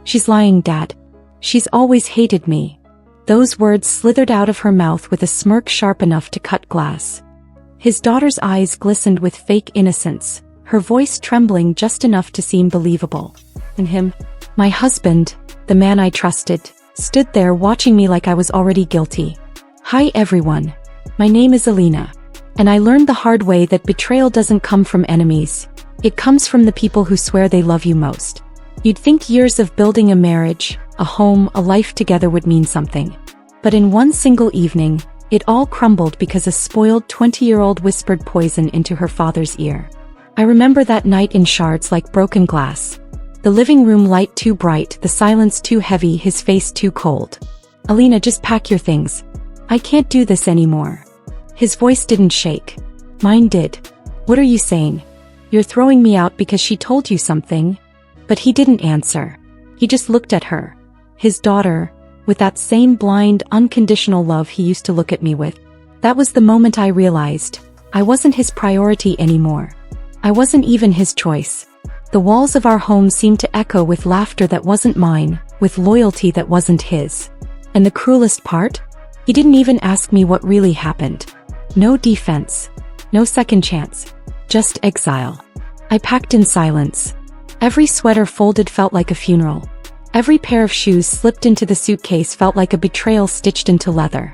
She's lying, Dad. She's always hated me. Those words slithered out of her mouth with a smirk sharp enough to cut glass. His daughter's eyes glistened with fake innocence, her voice trembling just enough to seem believable. And him, my husband, the man I trusted, stood there watching me like I was already guilty. Hi everyone. My name is Alina. And I learned the hard way that betrayal doesn't come from enemies. It comes from the people who swear they love you most. You'd think years of building a marriage, a home, a life together would mean something. But in one single evening, it all crumbled because a spoiled 20-year-old whispered poison into her father's ear. I remember that night in shards like broken glass. The living room light too bright, the silence too heavy, his face too cold. Alina, just pack your things. I can't do this anymore. His voice didn't shake. Mine did. What are you saying? You're throwing me out because she told you something? But he didn't answer. He just looked at her. His daughter, with that same blind, unconditional love he used to look at me with. That was the moment I realized I wasn't his priority anymore. I wasn't even his choice. The walls of our home seemed to echo with laughter that wasn't mine, with loyalty that wasn't his. And the cruelest part? He didn't even ask me what really happened. No defense. No second chance. Just exile. I packed in silence. Every sweater folded felt like a funeral. Every pair of shoes slipped into the suitcase felt like a betrayal stitched into leather.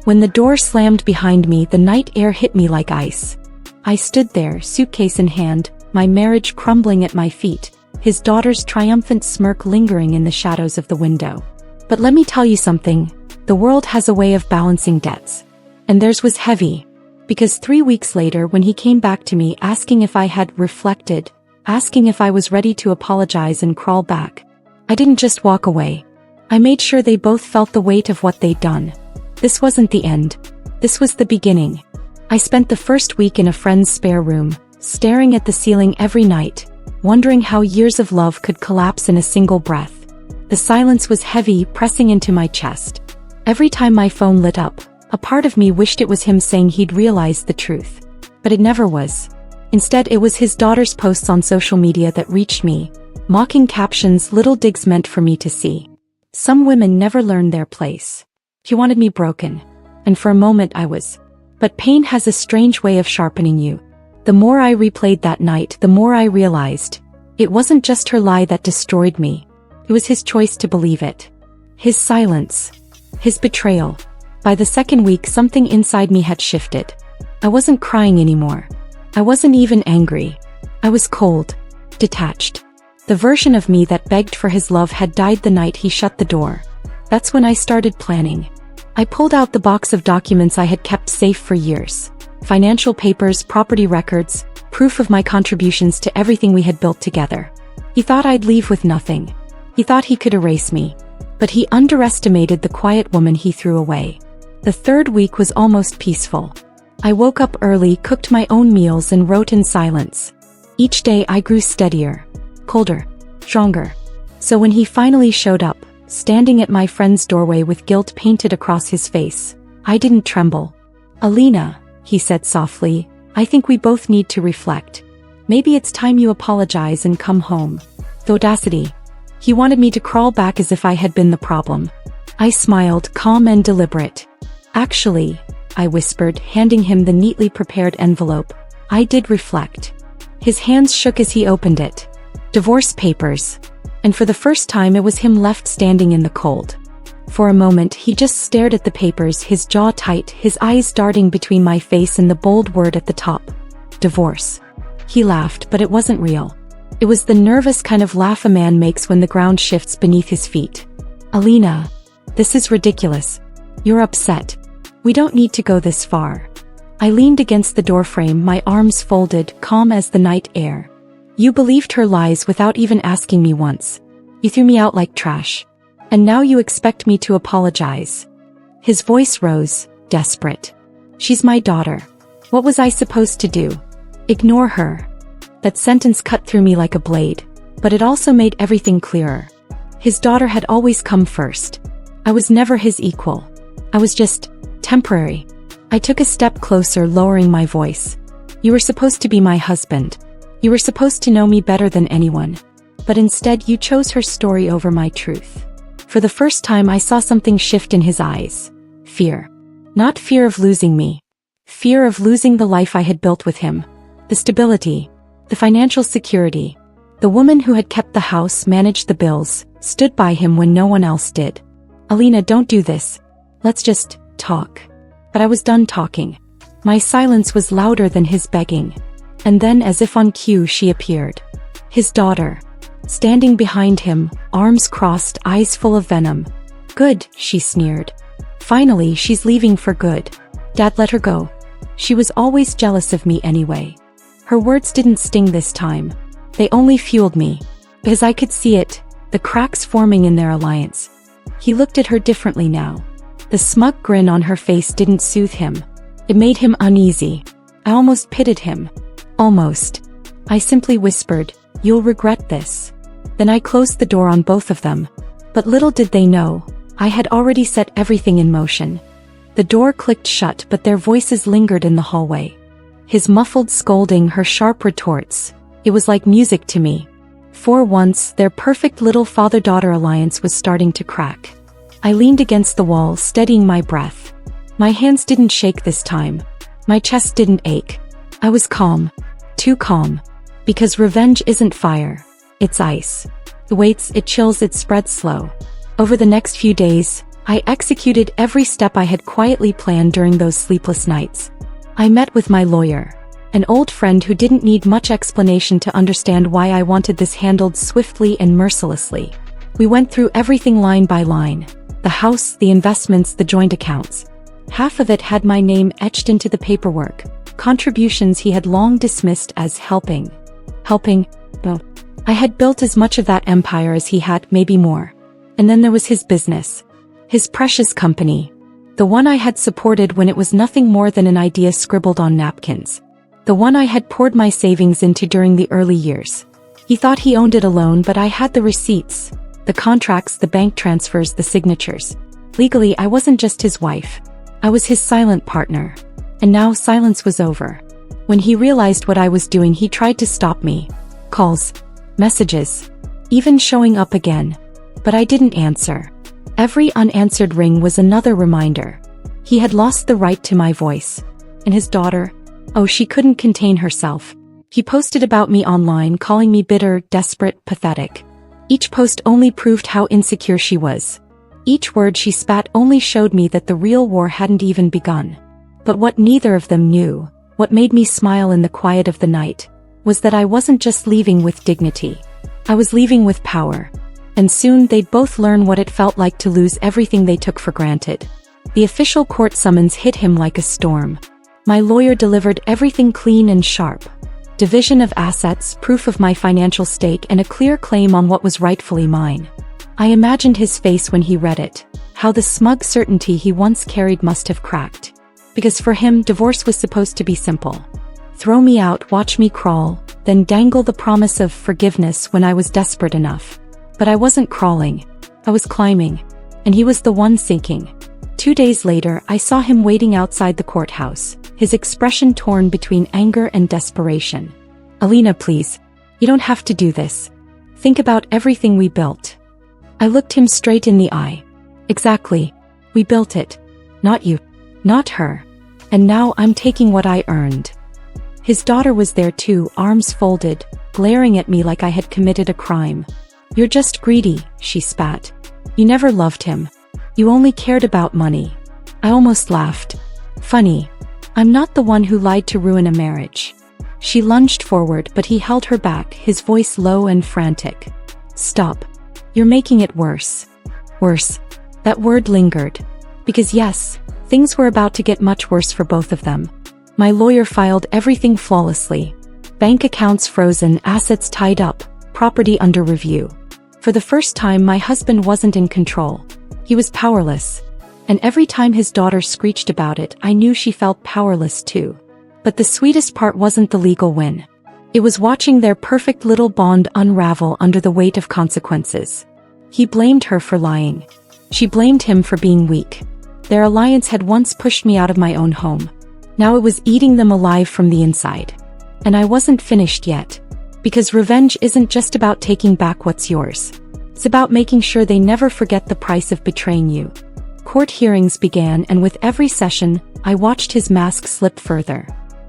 When the door slammed behind me, the night air hit me like ice. I stood there, suitcase in hand, my marriage crumbling at my feet, his daughter's triumphant smirk lingering in the shadows of the window. But let me tell you something, the world has a way of balancing debts. And theirs was heavy. Because 3 weeks later, when he came back to me asking if I had reflected, asking if I was ready to apologize and crawl back, I didn't just walk away. I made sure they both felt the weight of what they'd done. This wasn't the end. This was the beginning. I spent the first week in a friend's spare room, staring at the ceiling every night, wondering how years of love could collapse in a single breath. The silence was heavy, pressing into my chest. Every time my phone lit up, a part of me wished it was him saying he'd realized the truth. But it never was. Instead, it was his daughter's posts on social media that reached me, mocking captions, little digs meant for me to see. Some women never learn their place. He wanted me broken. And for a moment I was. But pain has a strange way of sharpening you. The more I replayed that night, the more I realized. It wasn't just her lie that destroyed me. It was his choice to believe it. His silence. His betrayal. By the second week, something inside me had shifted. I wasn't crying anymore. I wasn't even angry. I was cold. Detached. The version of me that begged for his love had died the night he shut the door. That's when I started planning. I pulled out the box of documents I had kept safe for years. Financial papers, property records, proof of my contributions to everything we had built together. He thought I'd leave with nothing. He thought he could erase me. But he underestimated the quiet woman he threw away. The third week was almost peaceful. I woke up early, cooked my own meals, and wrote in silence. Each day I grew steadier, colder, stronger. So when he finally showed up, standing at my friend's doorway with guilt painted across his face, I didn't tremble. Alina, he said softly, I think we both need to reflect. Maybe it's time you apologize and come home. The audacity. He wanted me to crawl back as if I had been the problem. I smiled, calm and deliberate. Actually, I whispered, handing him the neatly prepared envelope, I did reflect. His hands shook as he opened it. Divorce papers. And for the first time it was him left standing in the cold. For a moment he just stared at the papers, his jaw tight, his eyes darting between my face and the bold word at the top. Divorce. He laughed, but it wasn't real. It was the nervous kind of laugh a man makes when the ground shifts beneath his feet. Alina, this is ridiculous. You're upset. We don't need to go this far. I leaned against the doorframe, my arms folded, calm as the night air. You believed her lies without even asking me once. You threw me out like trash. And now you expect me to apologize. His voice rose, desperate. She's my daughter. What was I supposed to do? Ignore her. That sentence cut through me like a blade, but it also made everything clearer. His daughter had always come first. I was never his equal. I was just temporary. I took a step closer, lowering my voice. You were supposed to be my husband. You were supposed to know me better than anyone. But instead you chose her story over my truth. For the first time I saw something shift in his eyes. Fear. Not fear of losing me. Fear of losing the life I had built with him. The stability. The financial security. The woman who had kept the house, managed the bills, stood by him when no one else did. Alina, don't do this. Let's just talk. But I was done talking. My silence was louder than his begging. And then, as if on cue, she appeared. His daughter. Standing behind him, arms crossed, eyes full of venom. Good, she sneered. Finally, she's leaving for good. Dad, let her go. She was always jealous of me anyway. Her words didn't sting this time. They only fueled me. Because I could see it, the cracks forming in their alliance. He looked at her differently now. The smug grin on her face didn't soothe him. It made him uneasy. I almost pitied him. Almost. I simply whispered, "You'll regret this." Then I closed the door on both of them. But little did they know, I had already set everything in motion. The door clicked shut, but their voices lingered in the hallway. His muffled scolding, her sharp retorts. It was like music to me. For once, their perfect little father-daughter alliance was starting to crack. I leaned against the wall, steadying my breath. My hands didn't shake this time. My chest didn't ache. I was calm. Too calm. Because revenge isn't fire. It's ice. It waits, it chills, it spreads slow. Over the next few days, I executed every step I had quietly planned during those sleepless nights. I met with my lawyer. An old friend who didn't need much explanation to understand why I wanted this handled swiftly and mercilessly. We went through everything line by line. The house, the investments, the joint accounts. Half of it had my name etched into the paperwork. Contributions he had long dismissed as helping. No. I had built as much of that empire as he had, maybe more. And then there was his business. His precious company. The one I had supported when it was nothing more than an idea scribbled on napkins. The one I had poured my savings into during the early years. He thought he owned it alone, but I had the receipts, the contracts, the bank transfers, the signatures. Legally, I wasn't just his wife. I was his silent partner. And now silence was over. When he realized what I was doing, he tried to stop me. Calls. Messages. Even showing up again. But I didn't answer. Every unanswered ring was another reminder. He had lost the right to my voice. And his daughter? Oh, she couldn't contain herself. He posted about me online, calling me bitter, desperate, pathetic. Each post only proved how insecure she was. Each word she spat only showed me that the real war hadn't even begun. But what neither of them knew, what made me smile in the quiet of the night, was that I wasn't just leaving with dignity. I was leaving with power. And soon they'd both learn what it felt like to lose everything they took for granted. The official court summons hit him like a storm. My lawyer delivered everything clean and sharp. Division of assets, proof of my financial stake, and a clear claim on what was rightfully mine. I imagined his face when he read it, how the smug certainty he once carried must have cracked. Because for him, divorce was supposed to be simple. Throw me out, watch me crawl, then dangle the promise of forgiveness when I was desperate enough. But I wasn't crawling. I was climbing. And he was the one sinking. 2 days later, I saw him waiting outside the courthouse, his expression torn between anger and desperation. Alina, please. You don't have to do this. Think about everything we built. I looked him straight in the eye. Exactly. We built it. Not you. Not her. And now I'm taking what I earned. His daughter was there too, arms folded, glaring at me like I had committed a crime. You're just greedy, she spat. You never loved him. You only cared about money. I almost laughed. Funny. I'm not the one who lied to ruin a marriage. She lunged forward, but he held her back, his voice low and frantic. Stop. You're making it worse. Worse. That word lingered. Because yes, things were about to get much worse for both of them. My lawyer filed everything flawlessly. Bank accounts frozen, assets tied up, property under review. For the first time, my husband wasn't in control. He was powerless. And every time his daughter screeched about it, I knew she felt powerless too. But the sweetest part wasn't the legal win. It was watching their perfect little bond unravel under the weight of consequences. He blamed her for lying. She blamed him for being weak. Their alliance had once pushed me out of my own home. Now it was eating them alive from the inside. And I wasn't finished yet. Because revenge isn't just about taking back what's yours. It's about making sure they never forget the price of betraying you. Court hearings began, and with every session, I watched his mask slip further.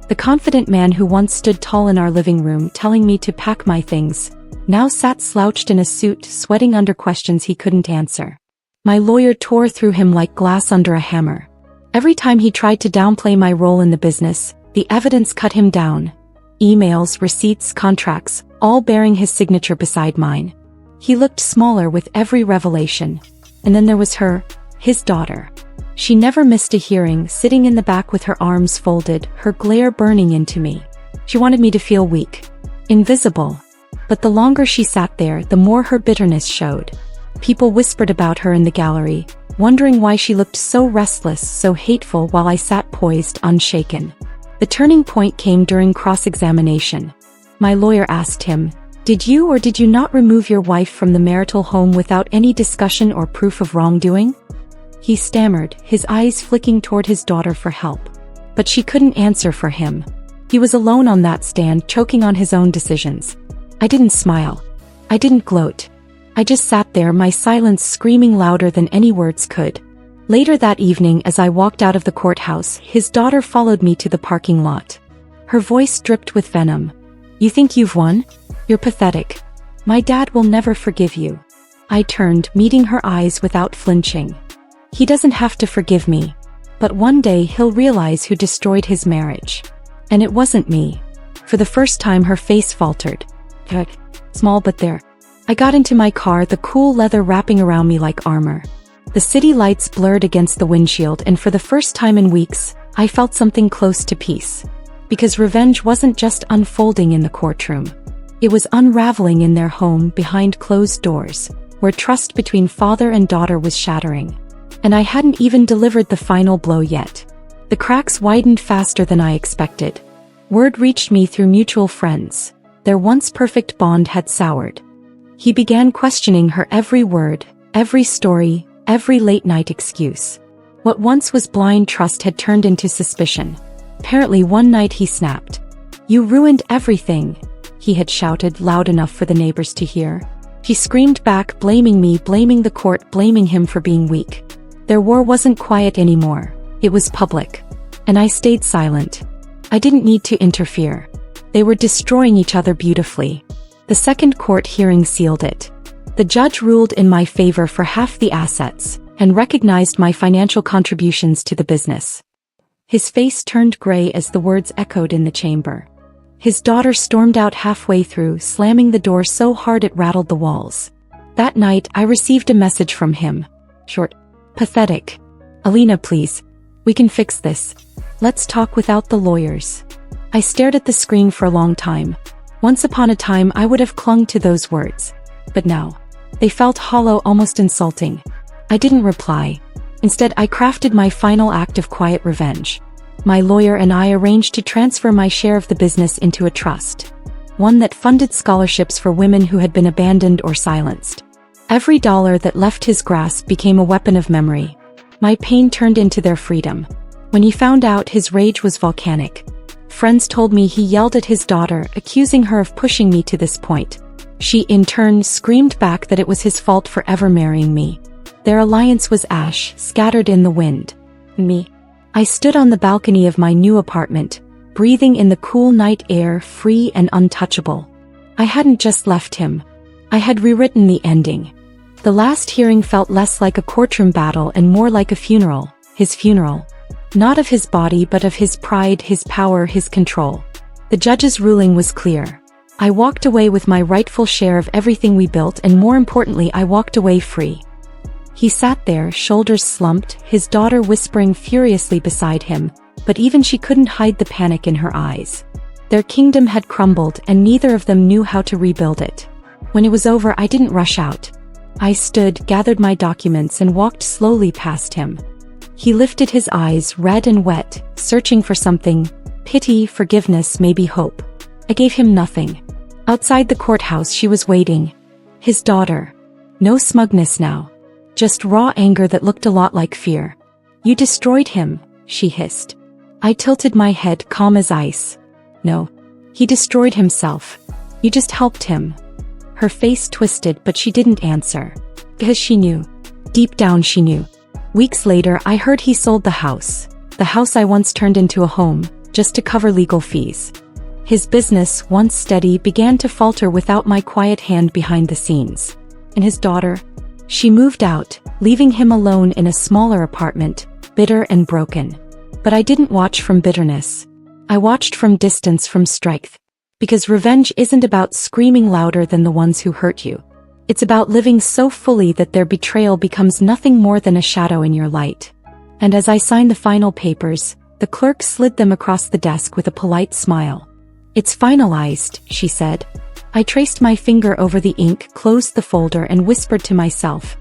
The confident man who once stood tall in our living room telling me to pack my things, now sat slouched in a suit, sweating under questions he couldn't answer. My lawyer tore through him like glass under a hammer. Every time he tried to downplay my role in the business, the evidence cut him down. Emails, receipts, contracts, all bearing his signature beside mine. He looked smaller with every revelation. And then there was her, his daughter. She never missed a hearing, sitting in the back with her arms folded, her glare burning into me. She wanted me to feel weak, invisible. But the longer she sat there, the more her bitterness showed. People whispered about her in the gallery, wondering why she looked so restless, so hateful, while I sat poised, unshaken. The turning point came during cross-examination. My lawyer asked him, "Did you or did you not remove your wife from the marital home without any discussion or proof of wrongdoing?" He stammered, his eyes flicking toward his daughter for help. But she couldn't answer for him. He was alone on that stand, choking on his own decisions. I didn't smile. I didn't gloat. I just sat there, my silence screaming louder than any words could. Later that evening, as I walked out of the courthouse, his daughter followed me to the parking lot. Her voice dripped with venom. "You think you've won? You're pathetic. My dad will never forgive you." I turned, meeting her eyes without flinching. "He doesn't have to forgive me. But one day he'll realize who destroyed his marriage. And it wasn't me." For the first time, her face faltered. Small but there. I got into my car, the cool leather wrapping around me like armor. The city lights blurred against the windshield, and for the first time in weeks, I felt something close to peace. Because revenge wasn't just unfolding in the courtroom. It was unraveling in their home, behind closed doors, where trust between father and daughter was shattering. And I hadn't even delivered the final blow yet. The cracks widened faster than I expected. Word reached me through mutual friends. Their once perfect bond had soured. He began questioning her every word, every story, every late-night excuse. What once was blind trust had turned into suspicion. Apparently one night he snapped. "You ruined everything," he had shouted, loud enough for the neighbors to hear. She screamed back, blaming me, blaming the court, blaming him for being weak. Their war wasn't quiet anymore. It was public. And I stayed silent. I didn't need to interfere. They were destroying each other beautifully. The second court hearing sealed it. The judge ruled in my favor for half the assets, and recognized my financial contributions to the business. His face turned gray as the words echoed in the chamber. His daughter stormed out halfway through, slamming the door so hard it rattled the walls. That night, I received a message from him. Short. Pathetic. "Alina, please. We can fix this. Let's talk without the lawyers." I stared at the screen for a long time. Once upon a time, I would have clung to those words. But now, they felt hollow, almost insulting. I didn't reply. Instead, I crafted my final act of quiet revenge. My lawyer and I arranged to transfer my share of the business into a trust. One that funded scholarships for women who had been abandoned or silenced. Every dollar that left his grasp became a weapon of memory. My pain turned into their freedom. When he found out, his rage was volcanic. Friends told me he yelled at his daughter, accusing her of pushing me to this point. She, in turn, screamed back that it was his fault for ever marrying me. Their alliance was ash, scattered in the wind. Me. I stood on the balcony of my new apartment, breathing in the cool night air, free and untouchable. I hadn't just left him. I had rewritten the ending. The last hearing felt less like a courtroom battle and more like a funeral, his funeral. Not of his body, but of his pride, his power, his control. The judge's ruling was clear. I walked away with my rightful share of everything we built, and more importantly, I walked away free. He sat there, shoulders slumped, his daughter whispering furiously beside him, but even she couldn't hide the panic in her eyes. Their kingdom had crumbled, and neither of them knew how to rebuild it. When it was over, I didn't rush out. I stood, gathered my documents, and walked slowly past him. He lifted his eyes, red and wet, searching for something. Pity, forgiveness, maybe hope. I gave him nothing. Outside the courthouse, she was waiting. His daughter. No smugness now. Just raw anger that looked a lot like fear. "You destroyed him," she hissed. I tilted my head, calm as ice. "No. He destroyed himself. You just helped him. Her face twisted, but she didn't answer. Because she knew. Deep down she knew. Weeks later, I heard he sold the house I once turned into a home, just to cover legal fees. His business, once steady, began to falter without my quiet hand behind the scenes. And his daughter? She moved out, leaving him alone in a smaller apartment, bitter and broken. But I didn't watch from bitterness. I watched from distance, from strength. Because revenge isn't about screaming louder than the ones who hurt you. It's about living so fully that their betrayal becomes nothing more than a shadow in your light. And as I signed the final papers, the clerk slid them across the desk with a polite smile. "It's finalized," she said. I traced my finger over the ink, closed the folder, and whispered to myself,